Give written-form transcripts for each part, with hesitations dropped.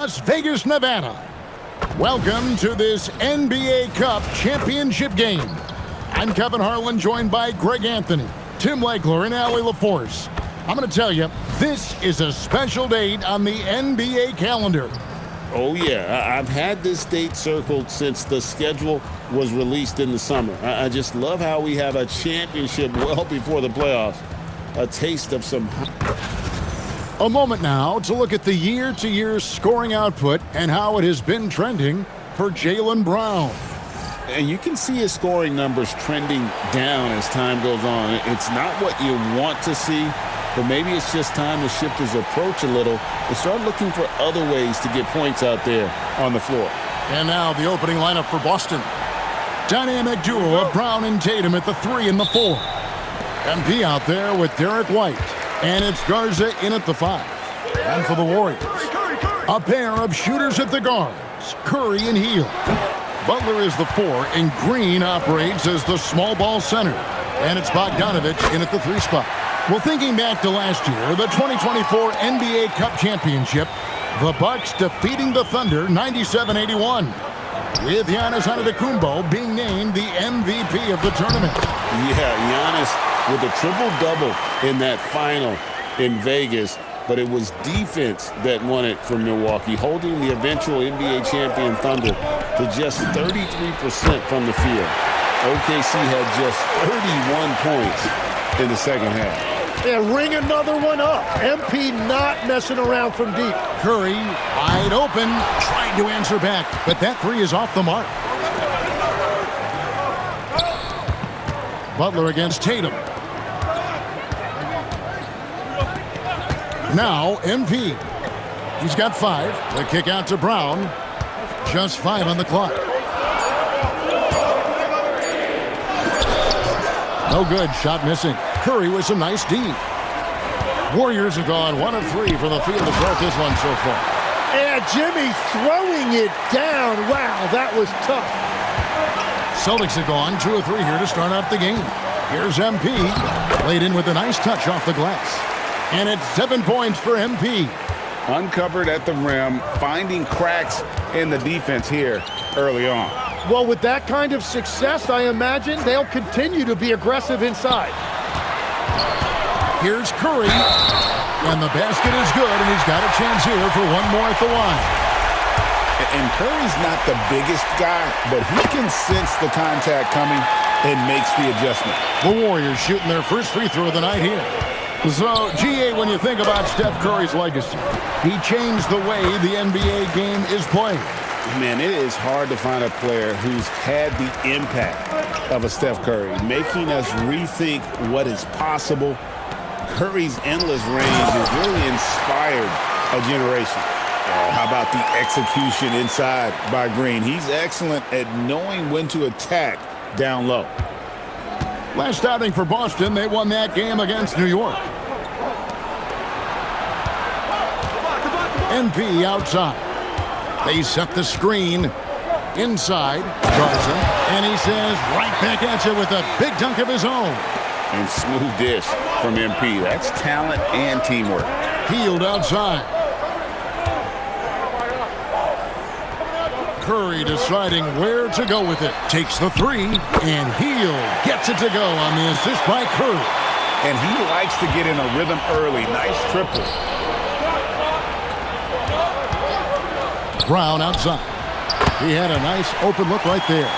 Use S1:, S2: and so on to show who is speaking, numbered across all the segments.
S1: Las Vegas, Nevada. Welcome to this NBA Cup championship game. I'm Kevin Harlan, joined by Greg Anthony, Tim Legler, and Allie LaForce. I'm going to tell you, this is a special date on the NBA calendar.
S2: Oh, yeah. I've had this date circled since the schedule was released in the summer. I just love how we have a championship well before the playoffs. A taste of some...
S1: A moment now to look at the year-to-year scoring output and how it has been trending for Jaylen Brown.
S2: And you can see his scoring numbers trending down as time goes on. It's not what you want to see, but maybe it's just time to shift his approach a little and start looking for other ways to get points out there on the floor.
S1: And now the opening lineup for Boston. Dynamic duo of Brown and Tatum at the 3 and the 4. MP out there with Derek White. And it's Garza in at the 5. And for the Warriors, a pair of shooters at the guards, Curry and Hield. Butler is the 4, and Green operates as the small ball center. And it's Bogdanovich in at the 3 spot. Well, thinking back to last year, the 2024 NBA Cup Championship, the Bucks defeating the Thunder 97-81, with Giannis Antetokounmpo being named the MVP of the tournament.
S2: Yeah, Giannis with a triple-double in that final in Vegas, but it was defense that won it for Milwaukee, holding the eventual NBA champion Thunder to just 33% from the field. OKC had just 31 points in the second half.
S3: Yeah, ring another one up. MP not messing around from deep.
S1: Curry wide open, trying to answer back, but that 3 is off the mark. Butler against Tatum. Now MP. He's got 5. The kick out to Brown. Just 5 on the clock. No good. Shot missing. Curry with some nice D. Warriors have gone 1 of 3 from the field to start this one so far.
S3: And Jimmy throwing it down. Wow, that was tough.
S1: Celtics have gone 2 of 3 here to start out the game. Here's MP. Laid in with a nice touch off the glass. And it's 7 points for MP.
S2: Uncovered at the rim, finding cracks in the defense here early on.
S3: Well, with that kind of success, I imagine they'll continue to be aggressive inside.
S1: Here's Curry. And the basket is good, and he's got a chance here for one more at the line.
S2: And Curry's not the biggest guy, but he can sense the contact coming and makes the adjustment.
S1: The Warriors shooting their first free throw of the night here. So, GA, when you think about Steph Curry's legacy, he changed the way the NBA game is played.
S2: Man, it is hard to find a player who's had the impact of a Steph Curry, making us rethink what is possible. Curry's endless range has really inspired a generation. How about the execution inside by Green? He's excellent at knowing when to attack down low.
S1: Last outing for Boston, they won that game against New York. MP outside. They set the screen inside. Garza, and he says right back at you with a big dunk of his own.
S2: And smooth dish from MP. That's talent and teamwork.
S1: Hield outside. Curry deciding where to go with it. Takes the 3, and Hield gets it to go on the assist by Curry.
S2: And he likes to get in a rhythm early. Nice triple.
S1: Brown outside. He had a nice open look right there.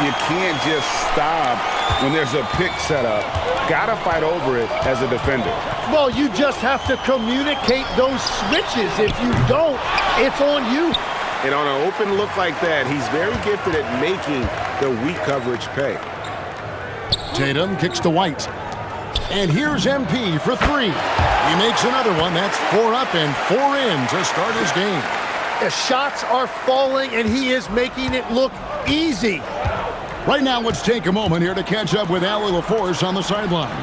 S2: You can't just stop when there's a pick set up. Gotta fight over it as a defender.
S3: Well, you just have to communicate those switches. If you don't, it's on you.
S2: And on an open look like that, he's very gifted at making the weak coverage pay.
S1: Tatum kicks to White. And here's MP for 3. He makes another one. That's 4 up and 4 in to start his game.
S3: The shots are falling, and he is making it look easy.
S1: Right now, let's take a moment here to catch up with Allie LaForce on the sidelines.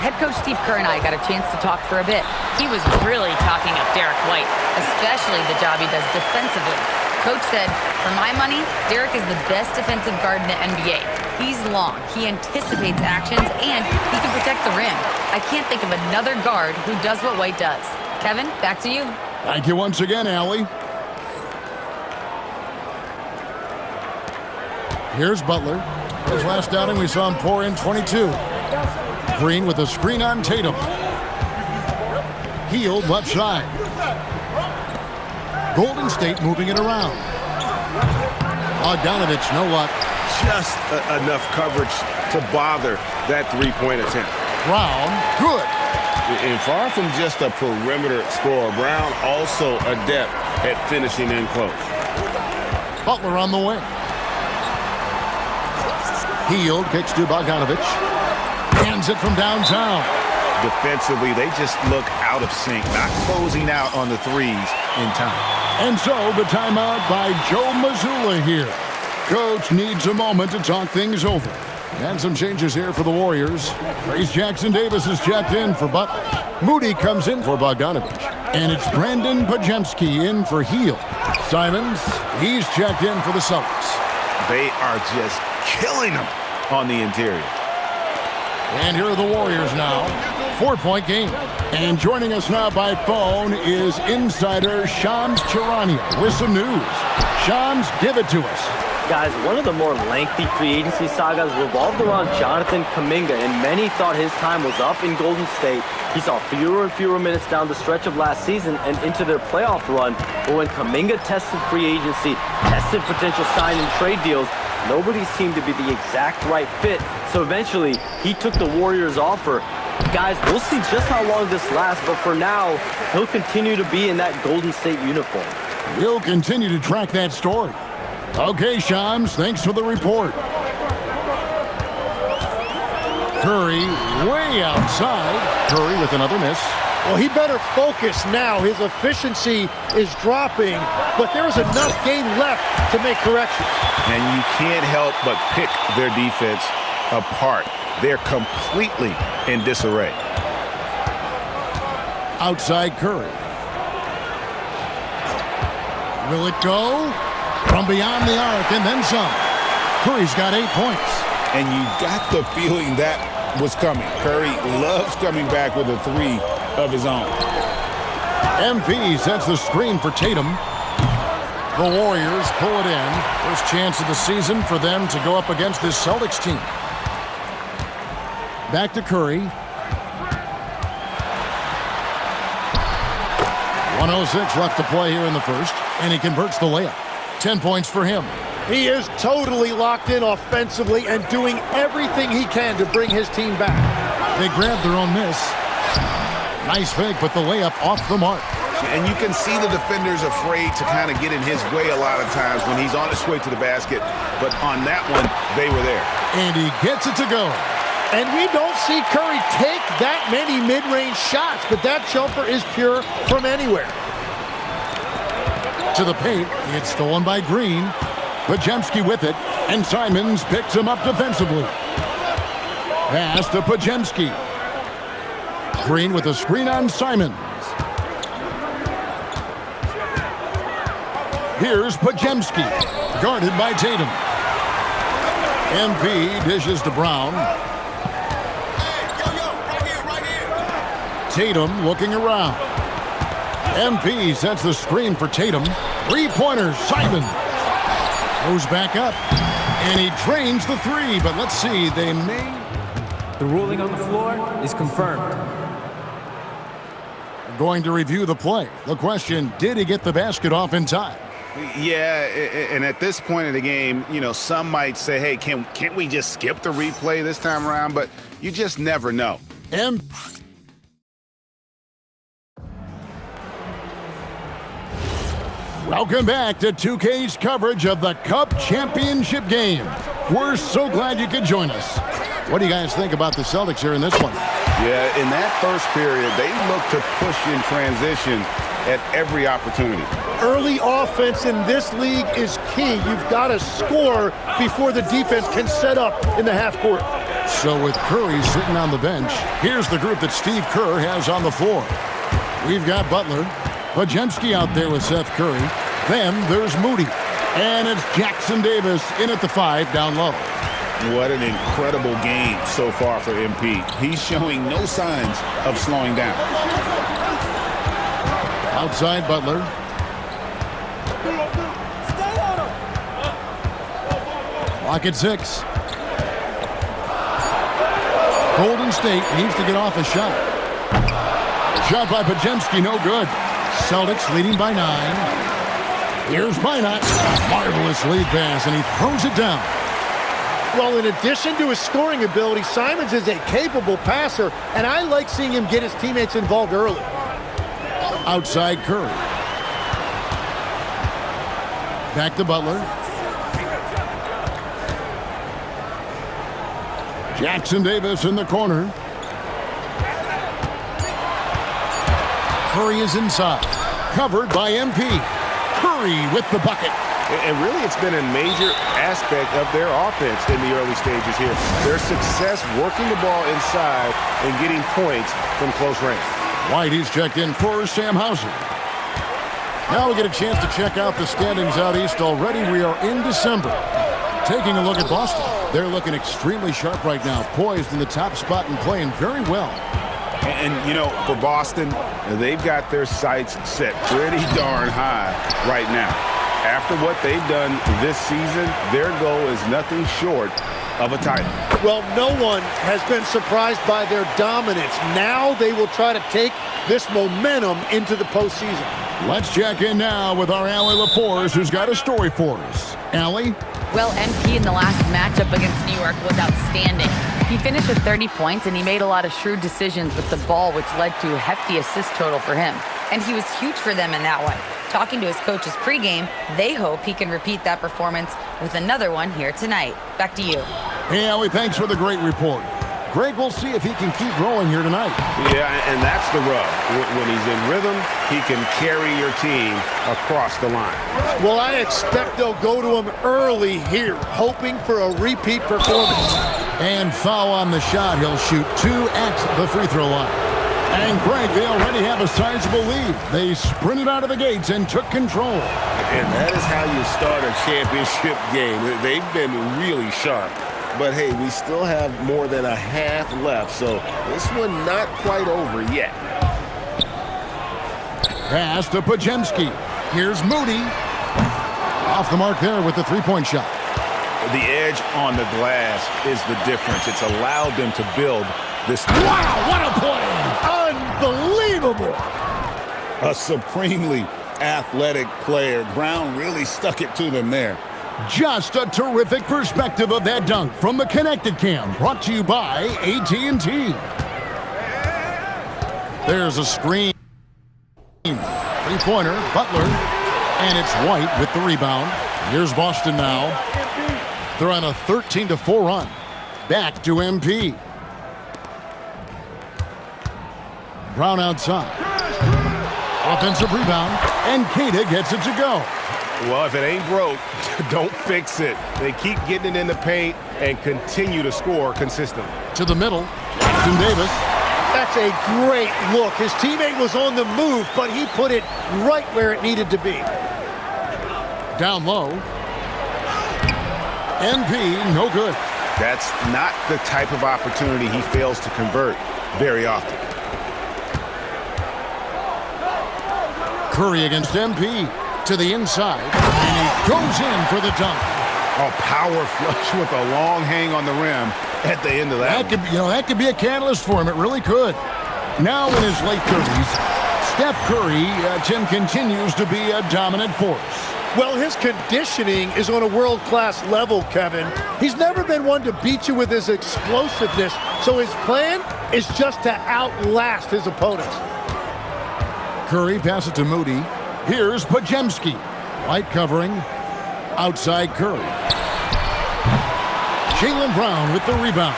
S4: Head coach Steve Kerr and I got a chance to talk for a bit. He was really talking up Derek White, especially the job he does defensively. Coach said, for my money, Derek is the best defensive guard in the NBA. He's long, he anticipates actions, and he can protect the rim. I can't think of another guard who does what White does. Kevin, back to you.
S1: Thank you once again, Allie. Here's Butler. His last outing, we saw him pour in 22. Green with a screen on Tatum. Healed left side. Golden State moving it around. Bogdanovich, no luck.
S2: Just enough coverage to bother that three-point attempt.
S1: Brown, good.
S2: And far from just a perimeter scorer, Brown also adept at finishing in close.
S1: Butler on the wing. Healed, kicks to Bogdanovich. Hands it from downtown.
S2: Defensively, they just look out of sync, not closing out on the threes in time.
S1: And so the timeout by Joe Mazzulla here. Coach needs a moment to talk things over. And some changes here for the Warriors. Trace Jackson-Davis is checked in for Butler. Moody comes in for Bogdanovich. And it's Brandon Pajemski in for Hield. Simons, he's checked in for the Celtics.
S2: They are just killing them on the interior.
S1: And here are the Warriors now. 4-point game. And joining us now by phone is insider Shams Charania with some news. Shams, give it to us.
S5: Guys, one of the more lengthy free agency sagas revolved around Jonathan Kuminga, and many thought his time was up in Golden State. He saw fewer and fewer minutes down the stretch of last season and into their playoff run. But when Kuminga tested free agency, tested potential sign and trade deals, nobody seemed to be the exact right fit. So eventually, he took the Warriors' offer. Guys, we'll see just how long this lasts, but for now, he'll continue to be in that Golden State uniform.
S1: We'll continue to track that story. Okay, Shams, thanks for the report. Curry way outside. Curry with another miss.
S3: Well, he better focus now. His efficiency is dropping, but there's enough game left to make corrections.
S2: And you can't help but pick their defense apart. They're completely in disarray.
S1: Outside Curry. Will it go? From beyond the arc and then some. Curry's got 8 points.
S2: And you got the feeling that was coming. Curry loves coming back with a three of his own.
S1: MP sets the screen for Tatum. The Warriors pull it in. First chance of the season for them to go up against this Celtics team. Back to Curry. 1:06 left to play here in the first, and he converts the layup. 10 points for him.
S3: He is totally locked in offensively and doing everything he can to bring his team back.
S1: They grabbed their own miss. Nice fake, but the layup off the mark.
S2: And you can see the defenders afraid to kind of get in his way a lot of times when he's on his way to the basket. But on that one, they were there.
S1: And he gets it to go.
S3: And we don't see Curry take that many mid-range shots, but that jumper is pure from anywhere.
S1: To the paint, it's stolen by Green. Pajemski with it, and Simons picks him up defensively. Pass to Pajemski. Green with a screen on Simons. Here's Pajemski, guarded by Tatum. MP dishes to Brown. Tatum looking around. MP sets the screen for Tatum. Three-pointer, Simons. Goes back up. And he drains the three, but let's see, they may...
S6: The ruling on the floor is confirmed.
S1: Going to review the play. The question, did he get the basket off in time?
S2: Yeah, and at this point in the game, you know, some might say, hey, can't we just skip the replay this time around? But you just never know.
S1: Welcome back to 2K's coverage of the Cup Championship game. We're so glad you could join us. What do you guys think about the Celtics here in this one?
S2: Yeah, in that first period, they look to push in transition at every opportunity.
S3: Early offense in this league is key. You've got to score before the defense can set up in the half court.
S1: So with Curry sitting on the bench, here's the group that Steve Kerr has on the floor. We've got Butler, Pajemski out there with Seth Curry. Then there's Moody. And it's Jackson-Davis in at the 5 down low.
S2: What an incredible game so far for MP. He's showing no signs of slowing down.
S1: Outside Butler. Clock at 6. Golden State needs to get off a shot. Shot by Podziemski, no good. Celtics leading by 9. Here's Minot. Marvelous lead pass, and he throws it down.
S3: Well, in addition to his scoring ability, Simons is a capable passer, and I like seeing him get his teammates involved early.
S1: Outside Curry. Back to Butler. Jackson Davis in the corner. Curry is inside. Covered by MP. Curry with the bucket.
S7: And really, it's been a major aspect of their offense in the early stages here. Their success working the ball inside and getting points from close range.
S1: White, he's checked in for Sam Hauser. Now we get a chance to check out the standings out east already. We are in December. Taking a look at Boston. They're looking extremely sharp right now, poised in the top spot and playing very well.
S2: And, you know, for Boston, they've got their sights set pretty darn high right now. After what they've done this season, their goal is nothing short of a title.
S3: Well, no one has been surprised by their dominance. Now they will try to take this momentum into the postseason.
S1: Let's check in now with our Allie LaForce, who's got a story for us. Allie?
S4: Well, MP in the last matchup against New York was outstanding. He finished with 30 points, and he made a lot of shrewd decisions with the ball, which led to a hefty assist total for him. And he was huge for them in that one. Talking to his coaches pregame, they hope he can repeat that performance with another one here tonight. Back to you.
S1: Hey, Allie, thanks for the great report. Greg, we'll see if he can keep rolling here tonight.
S7: Yeah, and that's the rub. When he's in rhythm, he can carry your team across the line.
S3: Well, I expect they'll go to him early here, hoping for a repeat performance.
S1: And foul on the shot. He'll shoot 2 at the free throw line. And Greg, they already have a sizable lead. They sprinted out of the gates and took control.
S7: And that is how you start a championship game. They've been really sharp. But, hey, we still have more than a half left, so this one not quite over yet.
S1: Pass to Podziemski. Here's Moody. Off the mark there with the three-point shot.
S2: The edge on the glass is the difference. It's allowed them to build this.
S1: Wow, what a play!
S3: Unbelievable!
S2: A supremely athletic player. Brown really stuck it to them there.
S1: Just a terrific perspective of that dunk from the Connected Cam, brought to you by AT&T. There's a screen. Three-pointer, Butler, and it's White with the rebound. Here's Boston now. They're on a 13-4 run. Back to MP. Brown outside. Offensive rebound, and Queta gets it to go.
S7: Well, if it ain't broke, don't fix it. They keep getting it in the paint and continue to score consistently.
S1: To the middle, Jackson Davis.
S3: That's a great look. His teammate was on the move, but he put it right where it needed to be.
S1: Down low. MP, no good.
S2: That's not the type of opportunity he fails to convert very often.
S1: Curry against MP. To the inside, and he goes in for the dunk.
S2: Oh, power flush with a long hang on the rim at the end of that.
S1: That could be a catalyst for him. It really could. Now in his late 30s, Steph Curry, Tim, continues to be a dominant force.
S3: Well, his conditioning is on a world-class level, Kevin. He's never been one to beat you with his explosiveness, so his plan is just to outlast his opponents.
S1: Curry passes it to Moody. Here's Podziemski. White covering. Outside Curry. Jaylen Brown with the rebound.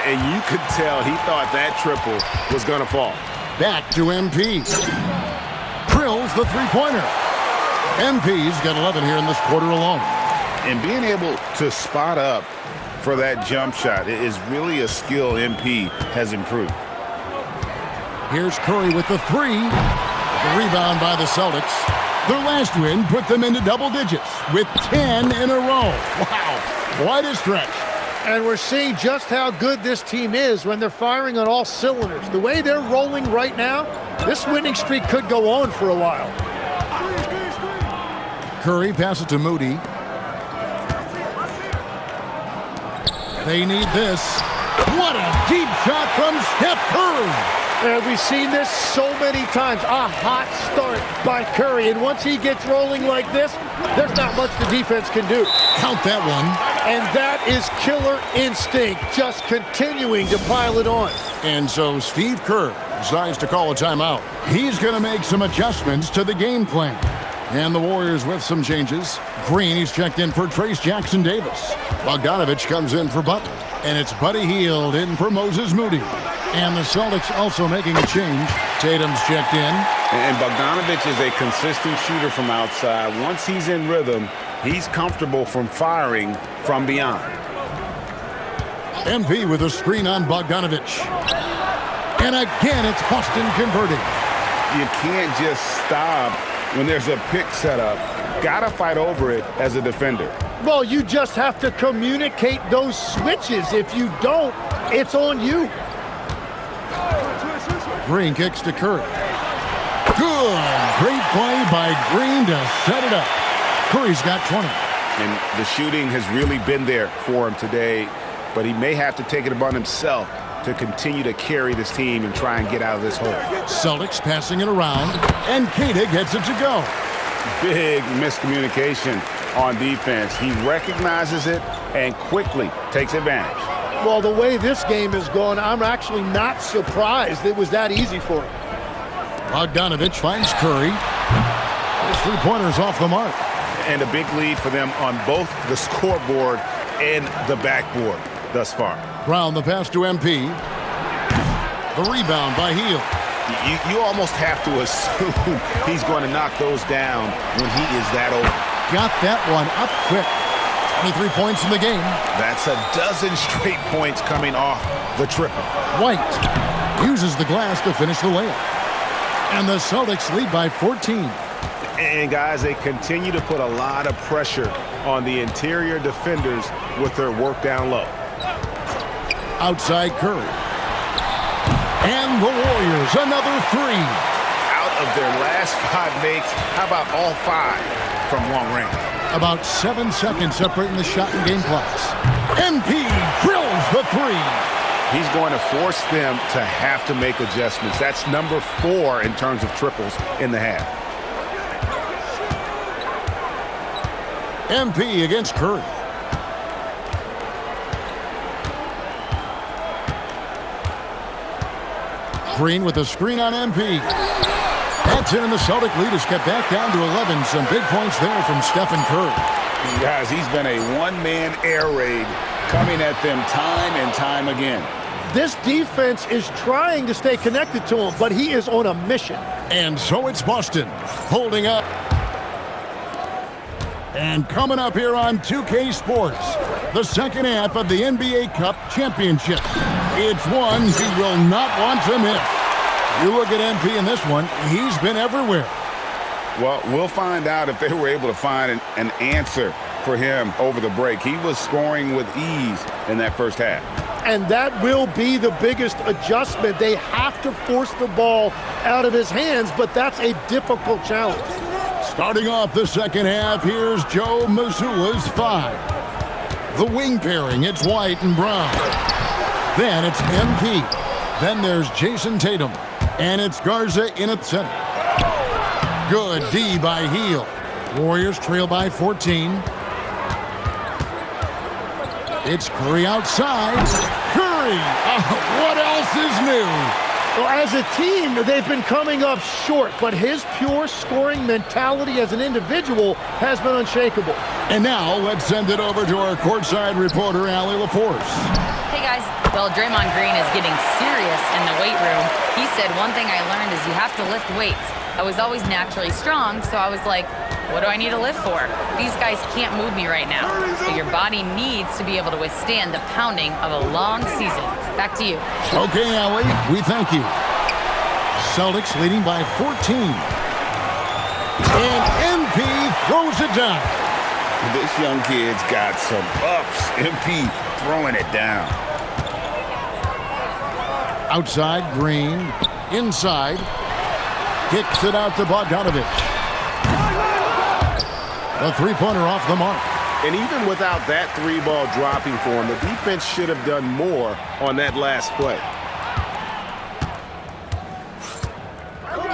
S7: And you could tell he thought that triple was going to fall.
S1: Back to MP. Drills the three-pointer. MP's got 11 here in this quarter alone.
S2: And being able to spot up for that jump shot is really a skill MP has improved.
S1: Here's Curry with the three. The rebound by the Celtics. Their last win put them into double digits with 10 in a row. Wow, quite a stretch.
S3: And we're seeing just how good this team is when they're firing on all cylinders. The way they're rolling right now, this winning streak could go on for a while.
S1: Curry passes to Moody. They need this. What a deep shot from Steph Curry.
S3: And we've seen this so many times. A hot start by Curry. And once he gets rolling like this, there's not much the defense can do.
S1: Count that one.
S3: And that is killer instinct, just continuing to pile it on.
S1: And so Steve Kerr decides to call a timeout. He's going to make some adjustments to the game plan. And the Warriors with some changes. Green, he's checked in for Trace Jackson-Davis. Bogdanovich comes in for Butler. And it's Buddy Hield in for Moses Moody. And the Celtics also making a change. Tatum's checked in.
S2: And Bogdanovich is a consistent shooter from outside. Once he's in rhythm, he's comfortable from firing from beyond.
S1: MP with a screen on Bogdanovich. And again, it's Boston converting.
S2: You can't just stop when there's a pick set up. Gotta fight over it as a defender.
S3: Well, you just have to communicate those switches. If you don't, it's on you.
S1: Green kicks to Curry. Good. Great play by Green to set it up. Curry's got 20.
S2: And the shooting has really been there for him today, but he may have to take it upon himself to continue to carry this team and try and get out of this hole.
S1: Celtics passing it around, and Kata gets it to go.
S2: Big miscommunication on defense. He recognizes it and quickly takes advantage.
S3: Well, the way this game is going, I'm actually not surprised it was that easy for him.
S1: Bogdanovich finds Curry. His three-pointers off the mark.
S2: And a big lead for them on both the scoreboard and the backboard thus far.
S1: Brown the pass to MP. The rebound by Hield.
S2: You almost have to assume he's going to knock those down when he is that open.
S1: Got that one up quick. 23 points in the game.
S2: That's a dozen straight points coming off the triple.
S1: White uses the glass to finish the layup. And the Celtics lead by 14.
S2: And guys, they continue to put a lot of pressure on the interior defenders with their work down low.
S1: Outside Curry. And the Warriors, another three.
S2: Out of their last 5 makes, how about all 5 from long range?
S1: About 7 seconds separating the shot and game clocks. MP drills the three.
S2: He's going to force them to have to make adjustments. That's number 4 in terms of triples in the half.
S1: MP against Curry. Green with a screen on MP. That's in, and the Celtic lead is kept back down to 11. Some big points there from Stephen Curry.
S2: Guys, he's been a one-man air raid coming at them time and time again.
S3: This defense is trying to stay connected to him, but he is on a mission.
S1: And so it's Boston holding up. And coming up here on 2K Sports, the second half of the NBA Cup Championship. It's one he will not want to miss. You look at MP in this one, he's been everywhere.
S2: Well, we'll find out if they were able to find an answer for him over the break. He was scoring with ease in that first half.
S3: And that will be the biggest adjustment. They have to force the ball out of his hands, but that's a difficult challenge.
S1: Starting off the second half, here's Joe Mazzulla's 5. The wing pairing, it's White and Brown. Then it's MP. Then there's Jason Tatum. And it's Garza in at center. Good D by Hield. Warriors trail by 14. It's Curry outside. Curry! What else is new?
S3: Well, as a team, they've been coming up short, but his pure scoring mentality as an individual has been unshakable.
S1: And now, let's send it over to our courtside reporter, Allie LaForce.
S4: Hey, guys. Well, Draymond Green is getting serious in the weight room. He said, one thing I learned is you have to lift weights. I was always naturally strong, so I was like, what do I need to lift for? These guys can't move me right now. But your body needs to be able to withstand the pounding of a long season. Back to you.
S1: Okay, Allie, we thank you. Celtics leading by 14. And MP throws it down.
S2: This young kid's got some ups. MP throwing it down.
S1: Outside, Green. Inside. Kicks it out to Bogdanovich. The three-pointer off the mark.
S7: And even without that three-ball dropping for him, the defense should have done more on that last play.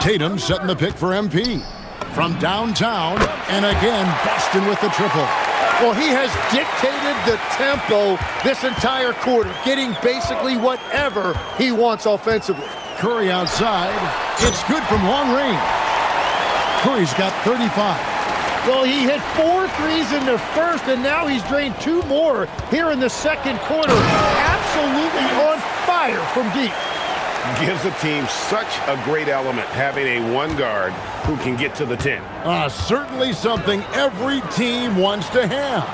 S1: Tatum setting the pick for MP. From downtown, and again, Boston with the triple.
S3: Well, he has dictated the tempo this entire quarter, getting basically whatever he wants offensively.
S1: Curry outside. It's good from long range. Curry's got 35.
S3: Well, he hit 4 threes in the first, and now he's drained 2 more here in the second quarter. Absolutely on fire from deep.
S7: Gives the team such a great element having a one guard who can get to the 10.
S1: Certainly something every team wants to have.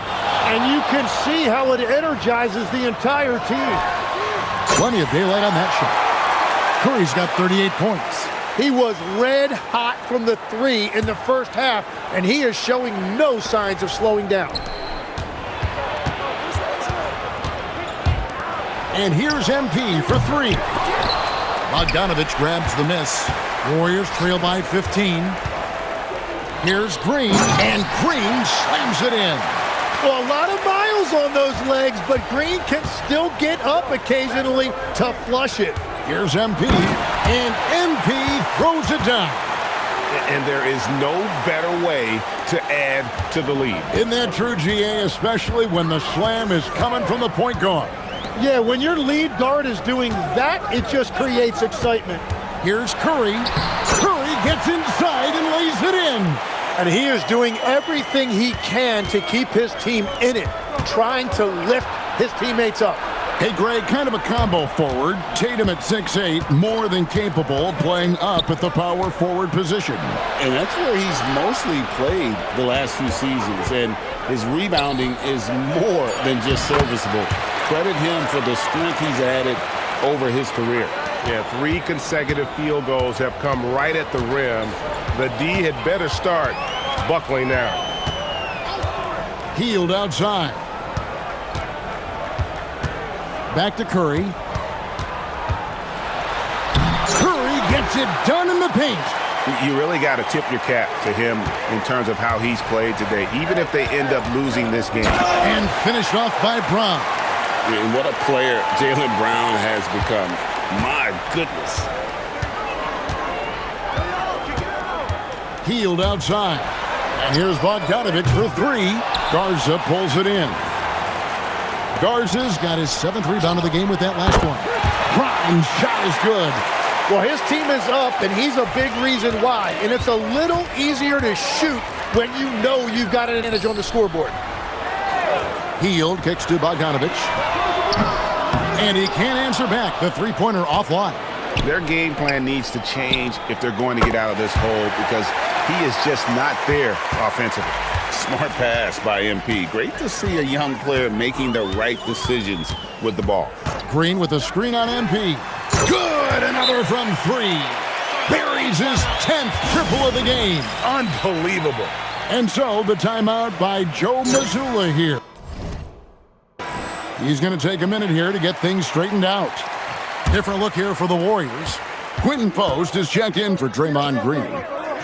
S3: And you can see how it energizes the entire team.
S1: Plenty of daylight on that shot. Curry's got 38 points.
S3: He was red hot from the 3 in the first half, and he is showing no signs of slowing down.
S1: And here's MP for 3. Bogdanovich grabs the miss. Warriors trail by 15. Here's Green, and Green slams it in.
S3: Well, a lot of miles on those legs, but Green can still get up occasionally to flush it.
S1: Here's MP, and MP throws it down.
S7: And there is no better way to add to the lead.
S1: Isn't that true, GA, especially when the slam is coming from the point guard?
S3: Yeah, when your lead guard is doing that, it just creates excitement.
S1: Here's Curry. Curry gets inside and lays it in.
S3: And he is doing everything he can to keep his team in it, trying to lift his teammates up.
S1: Hey, Greg, kind of a combo forward. Tatum at 6'8", more than capable, playing up at the power forward position.
S2: And that's where he's mostly played the last few seasons. And his rebounding is more than just serviceable. Credit him for the strength he's added over his career.
S7: Yeah, 3 consecutive field goals have come right at the rim. The D had better start buckling now.
S1: Healed outside. Back to Curry. Curry gets it done in the paint.
S7: You really got to tip your cap to him in terms of how he's played today, even if they end up losing this game.
S1: And finished off by Brown.
S2: And what a player Jaylen Brown has become. My goodness.
S1: Healed outside. And here's Bogdanovich for 3. Garza pulls it in. Garza's got his 7th rebound of the game with that last one. Grimes' shot is good.
S3: Well, his team is up, and he's a big reason why. And it's a little easier to shoot when you know you've got an advantage on the scoreboard.
S1: Hield kicks to Bogdanovich. And he can't answer back. The three-pointer offline.
S2: Their game plan needs to change if they're going to get out of this hole because he is just not there offensively. Smart pass by MP. Great to see a young player making the right decisions with the ball.
S1: Green with a screen on MP. Good! Another from 3. Buries his 10th triple of the game.
S7: Unbelievable.
S1: And so the timeout by Joe Mazzulla here. He's going to take a minute here to get things straightened out. Different look here for the Warriors. Quentin Post is checked in for Draymond Green.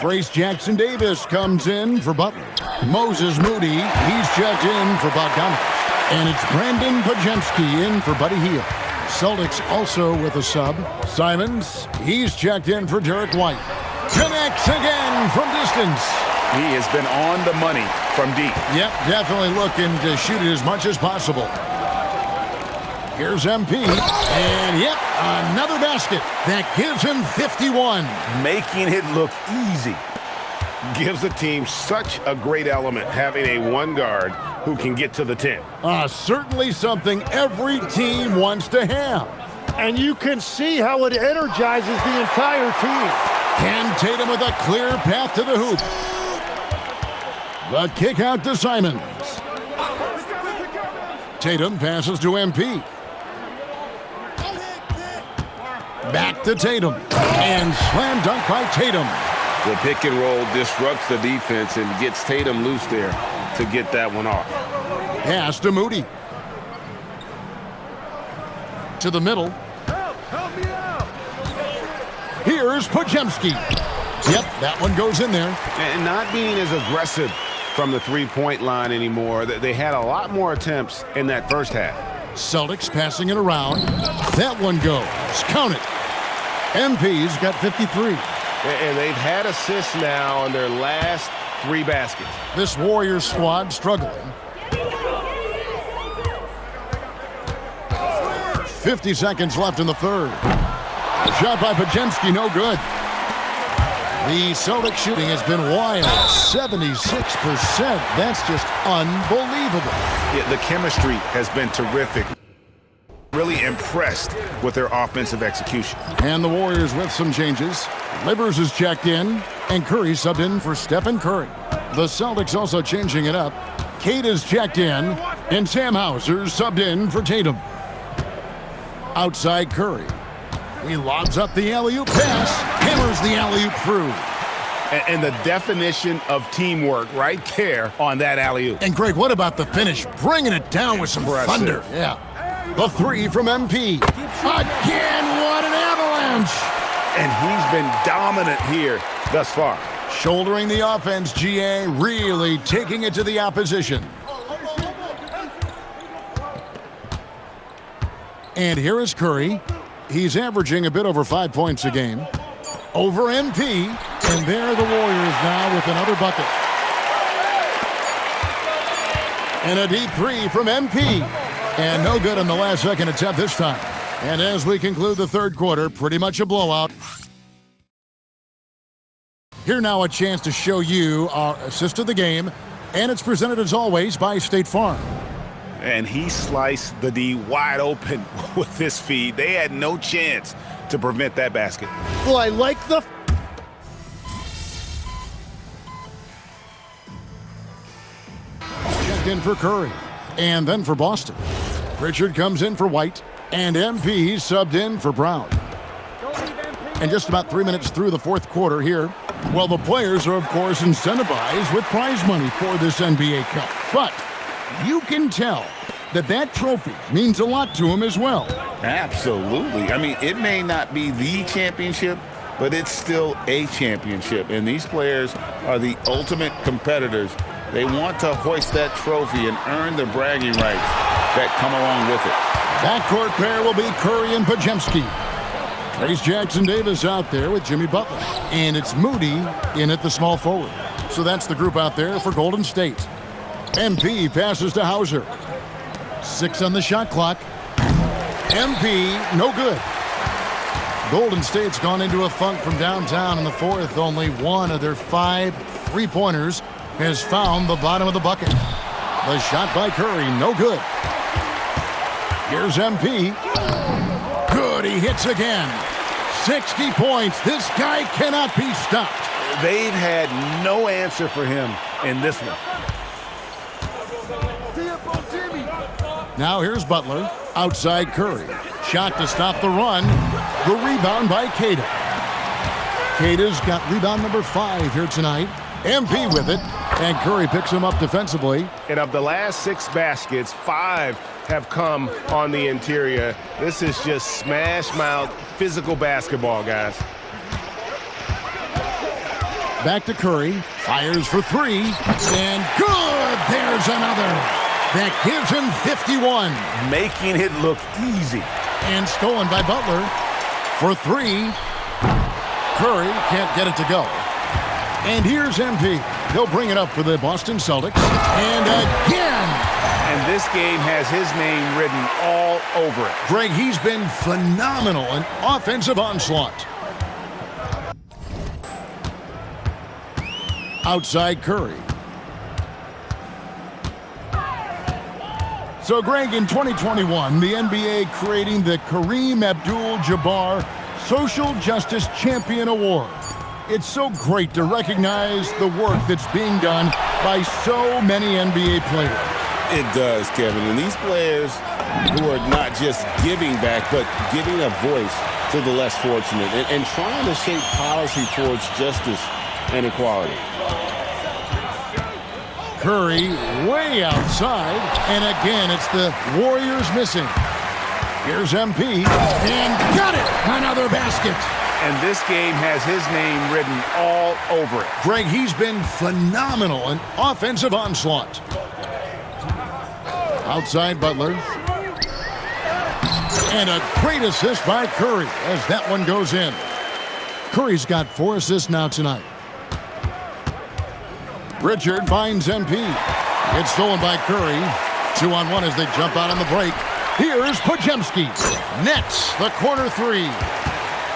S1: Trace Jackson-Davis comes in for Butler. Moses Moody, he's checked in for Bogdanovich. And it's Brandon Pajemski in for Buddy Hield. Celtics also with a sub. Simons, he's checked in for Derek White. Connects again from distance.
S2: He has been on the money from deep.
S1: Yep, definitely looking to shoot it as much as possible. Here's MP, and yep, another basket. That gives him 51.
S7: Making it look easy. Gives the team such a great element having a one guard who can get to the 10.
S1: Certainly something every team wants to have.
S3: And you can see how it energizes the entire team.
S1: Can Tatum with a clear path to the hoop. The kick out to Simons. Tatum passes to MP. Back to Tatum. And slam dunk by Tatum.
S2: The pick and roll disrupts the defense and gets Tatum loose there to get that one off.
S1: Pass to Moody. To the middle. Here's Pajemski. Yep, that one goes in there.
S2: And not being as aggressive from the three-point line anymore. They had a lot more attempts in that first half.
S1: Celtics passing it around. That one goes. Count it. MP's got 53.
S2: And they've had assists now on their last 3 baskets.
S1: This Warriors squad struggling. 50 seconds left in the third. A shot by Pajemski, no good. The Celtics shooting has been wild, 76%. That's just unbelievable.
S8: Yeah, the chemistry has been terrific. Really impressed with their offensive execution.
S1: And the Warriors with some changes. Livers is checked in, and Curry subbed in for Stephen Curry. The Celtics also changing it up. Kate is checked in, and Sam Hauser subbed in for Tatum. Outside Curry. He lobs up the alley-oop pass, hammers the alley-oop through.
S2: And the definition of teamwork right there on that alley-oop.
S1: And Greg, what about the finish? Bringing it down with some thunder. Yeah. The 3 from MP. Again, what an avalanche!
S2: And he's been dominant here thus far.
S1: Shouldering the offense, GA, really taking it to the opposition. And here is Curry. He's averaging a bit over 5 points a game. Over MP, and there are the Warriors now with another bucket. And a deep 3 from MP. And no good on the last second attempt this time. And as we conclude the third quarter, pretty much a blowout. Here now a chance to show you our assist of the game. And it's presented as always by State Farm.
S8: And he sliced the D wide open with this feed. They had no chance to prevent that basket.
S3: Well, I like the...
S1: Checked in for Curry. And then for Boston. Pritchard comes in for White. And MP subbed in for Brown. And just about 3 minutes through the fourth quarter here. Well, the players are, of course, incentivized with prize money for this NBA Cup. But you can tell that trophy means a lot to them as well.
S7: Absolutely. I mean, it may not be the championship, but it's still a championship. And these players are the ultimate competitors. They want to hoist that trophy and earn the bragging rights that come along with it.
S1: Backcourt pair will be Curry and Pajemski. Trace Jackson-Davis out there with Jimmy Butler. And it's Moody in at the small forward. So that's the group out there for Golden State. MP passes to Hauser. 6 on the shot clock. MP, no good. Golden State's gone into a funk from downtown in the fourth. Only 1 of their 5 3-pointers has found the bottom of the bucket. The shot by Curry, no good. Here's MP. Good, he hits again. 60 points. This guy cannot be stopped.
S2: They've had no answer for him in this one.
S1: Now here's Butler. Outside Curry. Shot to stop the run. The rebound by Queta. Queta's got rebound number 5 here tonight. MP with it. And Curry picks him up defensively.
S2: And of the last 6 baskets, 5 have come on the interior. This is just smash mouth physical basketball, guys.
S1: Back to Curry. Fires for 3. And good! There's another. That gives him 51.
S2: Making it look easy.
S1: And stolen by Butler for 3. Curry can't get it to go. And here's MP. He'll bring it up for the Boston Celtics. And again!
S2: And this game has his name written all over it.
S1: Greg, he's been phenomenal in offensive onslaught. Outside Curry. So, Greg, in 2021, the NBA creating the Kareem Abdul-Jabbar Social Justice Champion Award. It's so great to recognize the work that's being done by so many NBA players.
S7: It does, Kevin. And these players who are not just giving back, but giving a voice to the less fortunate and trying to shape policy towards justice and equality.
S1: Curry way outside, and again, it's the Warriors missing. Here's MP, and got it! Another basket.
S8: and this game has his name written all over it.
S1: Greg, he's been phenomenal in offensive onslaught. Outside Butler. And a great assist by Curry as that one goes in. Curry's got 4 assists now tonight. Pritchard finds MP. It's stolen by Curry. 2-on-1 as they jump out on the break. Here's Podziemski. Nets the corner 3.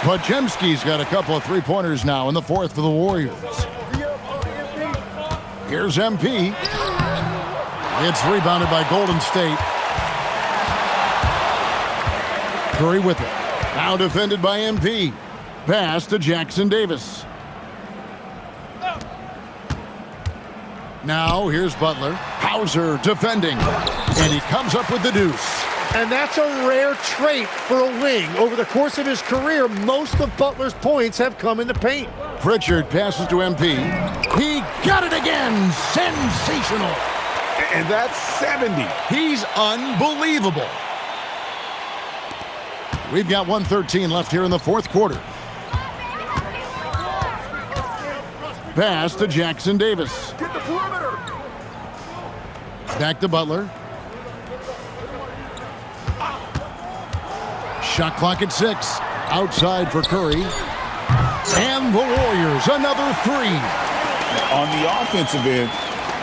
S1: Podziemski's got a couple of three-pointers now in the 4th for the Warriors. Here's MP. It's rebounded by Golden State. Curry with it. Now defended by MP. Pass to Jackson Davis. Now here's Butler. Hauser defending. And he comes up with the deuce.
S3: And that's a rare trait for a wing. Over the course of his career, most of Butler's points have come in the paint.
S1: Pritchard passes to MP. He got it again. Sensational.
S8: And that's 70.
S1: He's unbelievable. We've got 1:13 left here in the 4th quarter. Pass to Jackson Davis. Back to Butler. Shot clock at 6. Outside for Curry. And the Warriors, another 3.
S2: On the offensive end,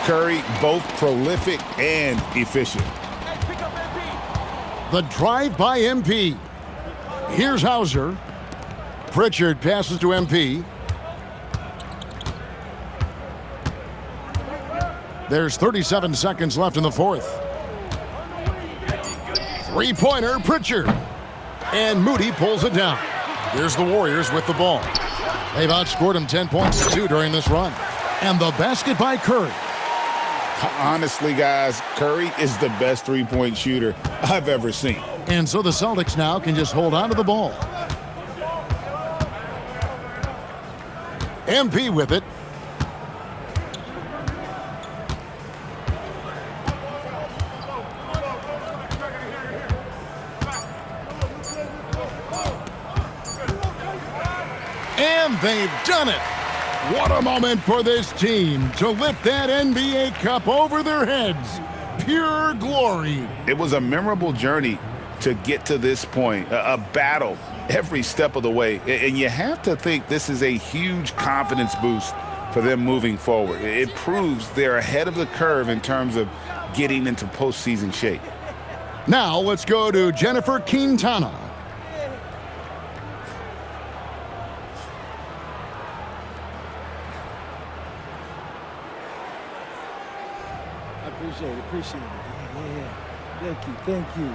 S2: Curry both prolific and efficient.
S1: The drive by MP. Here's Hauser. Pritchard passes to MP. There's 37 seconds left in the 4th. Three-pointer, Pritchard. And Moody pulls it down. Here's the Warriors with the ball. They've outscored him 10 points to 2 during this run. And the basket by Curry.
S2: Honestly, guys, Curry is the best three-point shooter I've ever seen.
S1: And so the Celtics now can just hold on to the ball. MP with it. And they've done it. What a moment for this team to lift that NBA Cup over their heads. Pure glory.
S2: It was a memorable journey to get to this point, a battle every step of the way. And you have to think this is a huge confidence boost for them moving forward. It proves they're ahead of the curve in terms of getting into postseason shape.
S1: Now let's go to Jennifer Quintana.
S9: Appreciate it. Yeah. Thank you.